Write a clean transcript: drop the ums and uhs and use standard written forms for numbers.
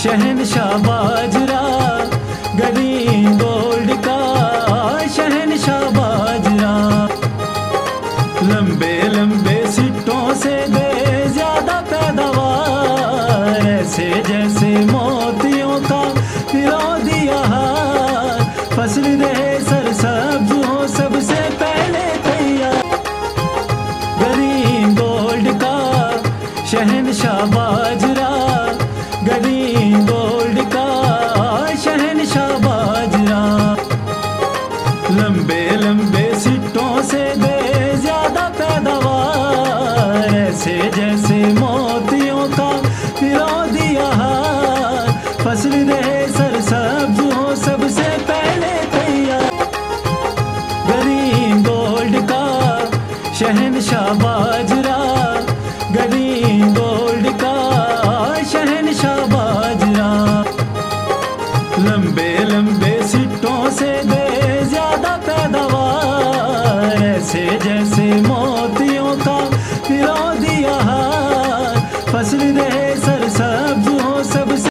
शहनशाह बाजरा, गरीब गोल्ड का शहनशाह बाजरा। लंबे लंबे सिट्टों से दे ज्यादा पैदावार, ऐसे जैसे मोतियों का पिरो दिया हार। फसल रहे सरसब्ज हो सबसे पहले तैयार, गरीब गोल्ड का शहनशाह बाजरा, गरीब गोल्ड का शहनशाह बाजरा। लंबे लंबे सिट्टों से दे ज्यादा पैदावार, ऐसे जैसे